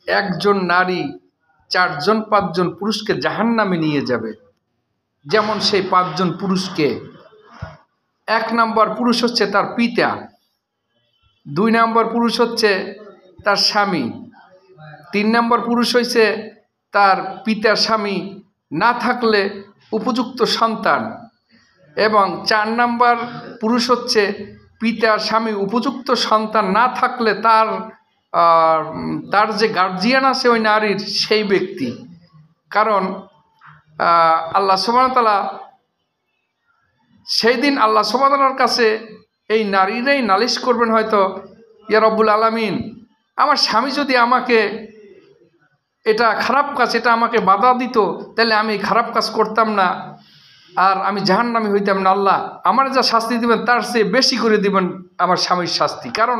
একজন নারী ৪ জন ৫ জন পুরুষকে জাহান্নামে নিয়ে যাবে। যেমন সেই ৫ জন পুরুষকে ১ নম্বর পুরুষ হচ্ছে তার পিতা, ২ নম্বর পুরুষ হচ্ছে তার স্বামী, ৩ নম্বর পুরুষ হইছে তার পিতার স্বামী না থাকলে উপযুক্ত সন্তান, এবং ৪ নম্বর পুরুষ হচ্ছে পিতার স্বামী উপযুক্ত সন্তান না থাকলে তার যে গার্জিয়ান আছে ওই নারীর সেই ব্যক্তি। কারণ আল্লাহ সুবহানাহু ওয়া তাআলা সেই দিন আল্লাহ সুবহানাহু ওয়া তাআলার কাছে এই নারীরাই নালিশ করবেন, হয়তো ইয়া রব্বুল আলামিন, আমার স্বামী যদি আমাকে এটা খারাপ কাজ এটা আমাকে বাধা দিত তাহলে আমি খারাপ কাজ করতাম না আর আমি জাহান্নামী হইতাম না। আল্লাহ আমার যা শাস্তি দিবেন তার চেয়ে বেশি করে দিবেন আমার স্বামীর শাস্তি, কারণ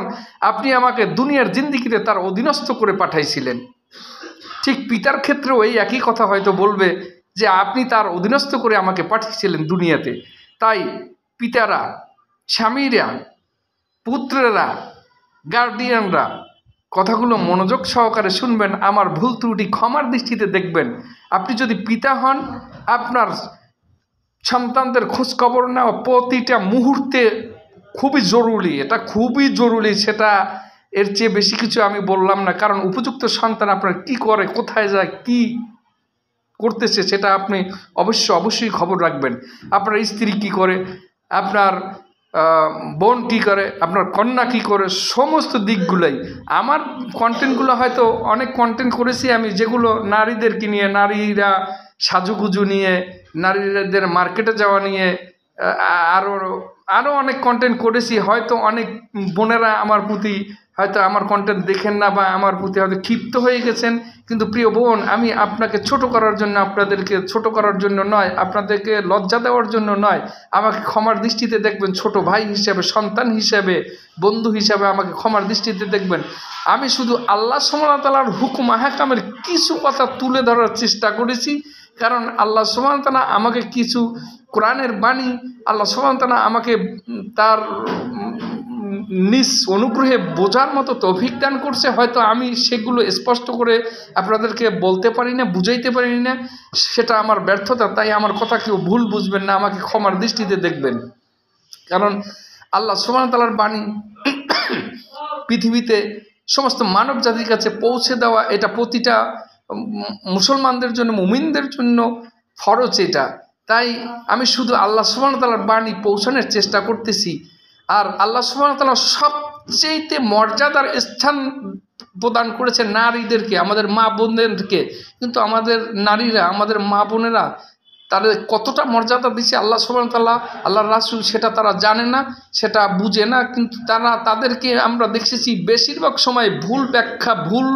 আপনি আমাকে দুনিয়ার জিন্দেগিতে তার অধীনস্থ করে পাঠাইছিলেন। ঠিক পিতার ক্ষেত্রেও এই একই কথা হয়তো বলবে যে আপনি তার অধীনস্থ করে আমাকে পাঠিয়েছিলেন দুনিয়াতে। তাই পিতারা, স্বামীরা, পুত্রেরা, গার্ডিয়ানরা কথাগুলো মনোযোগ সহকারে শুনবেন, আমার ভুল ত্রুটি ক্ষমার দৃষ্টিতে দেখবেন। আপনি যদি পিতা হন, আপনার সন্তানদের খোঁজ খবর নেওয়া প্রতিটা মুহূর্তে খুবই জরুরি, এটা খুবই জরুরি। সেটা এর চেয়ে বেশি কিছু আমি বললাম না, কারণ উপযুক্ত সন্তান আপনার কি করে, কোথায় যায়, কি করতেছে সেটা আপনি অবশ্যই খবর রাখবেন। আপনার স্ত্রী কি করে, আপনার বোন কী করে, আপনার কন্যা কী করে, সমস্ত দিকগুলোই। আমার কন্টেন্টগুলো হয়তো অনেক কন্টেন্ট করেছি আমি যেগুলো নারীদেরকে নিয়ে, নারীরা সাজুগুজু নিয়ে, নারীদের মার্কেটে যাওয়া নিয়ে, আরও অনেক কন্টেন্ট করেছি। হয়তো অনেক বোনেরা আমার প্রতি হয়তো আমার কন্টেন্ট দেখেন না বা আমার প্রতি হয়তো ক্ষিপ্ত হয়ে গেছেন, কিন্তু প্রিয় বোন, আমি আপনাকে ছোট করার জন্য, আপনাদেরকে ছোট করার জন্য নয়, আপনাদেরকে লজ্জা দেওয়ার জন্য নয়, আমাকে ক্ষমার দৃষ্টিতে দেখবেন। ছোট ভাই হিসেবে, সন্তান হিসেবে, বন্ধু হিসেবে আমাকে ক্ষমার দৃষ্টিতে দেখবেন। আমি শুধু আল্লাহ সুবহানাহু ওয়া তাআলার হুকুম আহকামের কিছু কথা তুলে ধরার চেষ্টা করেছি, কারণ আল্লাহ সুবহানাহু ওয়া তাআলা আমাকে কিছু কোরআনের বাণী, আল্লাহ সুবহানাহু ওয়া তাআলা আমাকে তার নিজ অনুগ্রহে বোঝার মতো তৌফিক দান করছে। হয়তো আমি সেগুলো স্পষ্ট করে আপনাদেরকে বলতে পারি না, বুঝাইতে পারি না, সেটা আমার ব্যর্থতা। তাই আমার কথা কেউ ভুল বুঝবেন না, আমাকে ক্ষমার দৃষ্টিতে দেখবেন। কারণ আল্লাহ সুবহানাহু ওয়া তাআলার বাণী পৃথিবীতে সমস্ত মানব জাতির কাছে পৌঁছে দেওয়া, এটা প্রতিটা মুসলমানদের জন্য, মুমিনদের জন্য ফরজ এটা। তাই আমি শুধু আল্লাহ সুবহানাহু ওয়া তাআলার বাণী পৌঁছানোর চেষ্টা করতেছি। আর আল্লাহ সুবহানাহু ওয়া তাআলা সবচেয়ে মর্যাদার স্থান প্রদান করেছে নারীদেরকে, আমাদের মা বোনদেরকে। কিন্তু আমাদের নারীরা, আমাদের মা বোনেরা, তাদের কতটা মর্যাদা দিচ্ছে আল্লাহ সুবহানাহু ওয়া তাআলা, আল্লাহর রাসূল, সেটা তারা জানে না, সেটা বুঝে না। কিন্তু তাদেরকে আমরা দেখেছি বেশিরভাগ সময় ভুল ব্যাখ্যা, ভুল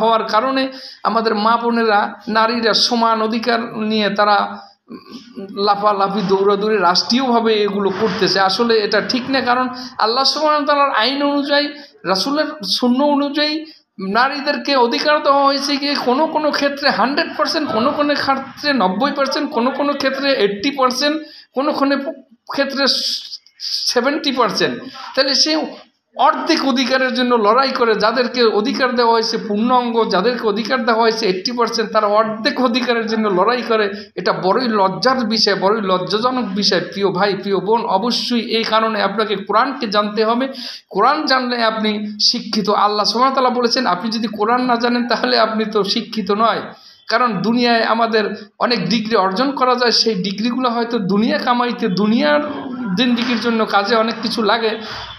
হওয়ার কারণে আমাদের মা বোনেরা, নারীরা সমান অধিকার নিয়ে তারা লাফালাফি, দৌড়াদৌড়ি, রাষ্ট্রীয়ভাবে এগুলো করতেছে। আসলে এটা ঠিক না, কারণ আল্লাহ সুবহানাহু ওয়া তাআলার আইন অনুযায়ী, রাসূলের সুন্নাহ অনুযায়ী নারীদেরকে অধিকার দেওয়া হয়েছে কি কোনো ক্ষেত্রে 100%, কোনো ক্ষেত্রে 90%, কোনো ক্ষেত্রে 80%, কোনো ক্ষেত্রে 70%। তাহলে সে অর্ধেক অধিকারের জন্য লড়াই করে। যাদেরকে অধিকার দেওয়া হয়েছে পূর্ণাঙ্গ, যাদেরকে অধিকার দেওয়া হয়েছে 80%, তারা অর্ধেক অধিকারের জন্য লড়াই করে। এটা বড়ই লজ্জার বিষয়, বড়ই লজ্জাজনক বিষয়। প্রিয় ভাই, প্রিয় বোন, অবশ্যই এই কারণে আপনাকে কোরআনকে জানতে হবে। কোরআন জানলে আপনি শিক্ষিত। আল্লাহ সুবহানাহু ওয়া তাআলা বলেছেন, আপনি যদি কোরআন না জানেন তাহলে আপনি তো শিক্ষিত নয়। কারণ দুনিয়ায় আমাদের অনেক ডিগ্রি অর্জন করা যায়, সেই ডিগ্রিগুলো হয়তো দুনিয়া কামাইতে, দুনিয়ার জিন্দেগির জন্য কাজে অনেক কিছু লাগে,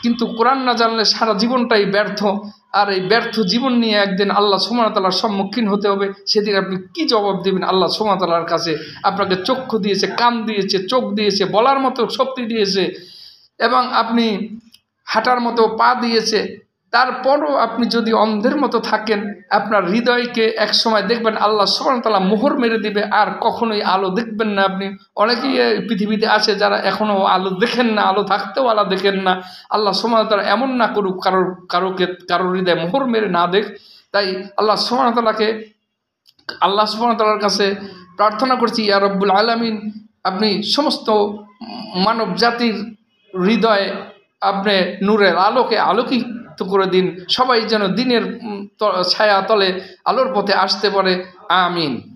কিন্তু কোরআন না জানলে সারা জীবনটাই ব্যর্থ। আর এই ব্যর্থ জীবন নিয়ে একদিন আল্লাহ সুবহানাহু ওয়া তাআলার সম্মুখীন হতে হবে। সেদিন আপনি কি জবাব দেবেন আল্লাহ সুবহানাহু ওয়া তাআলার কাছে? আপনাকে চক্ষু দিয়েছে, কান দিয়েছে, চোখ দিয়েছে, বলার মতো শক্তি দিয়েছে, এবং আপনি হাঁটার মতো পা দিয়েছে। তারপরও আপনি যদি অন্ধের মতো থাকেন, আপনার হৃদয়কে এক সময় দেখবেন আল্লাহ সুবহানাহু ওয়া তাআলা মোহর মেরে দিবে, আর কখনোই আলো দেখবেন না আপনি। অনেকেই পৃথিবীতে আছে যারা এখনও আলো দেখেন না, আলো থাকতেও আলো দেখেন না। আল্লাহ সুবহানাহু ওয়া তাআলা এমন না করুক কারোর হৃদয় মোহর মেরে না দেখ। তাই আল্লাহ সুবহানাহু ওয়া তাআলার কাছে প্রার্থনা করছি, ইয়া রব্বুল আলামিন, আপনি সমস্ত মানব জাতির হৃদয়ে আপনি নূরের আলোকে করে দিন, সবাই যেন দিনের ছায়া তলে আলোর পথে আসতে পারে। আমিন।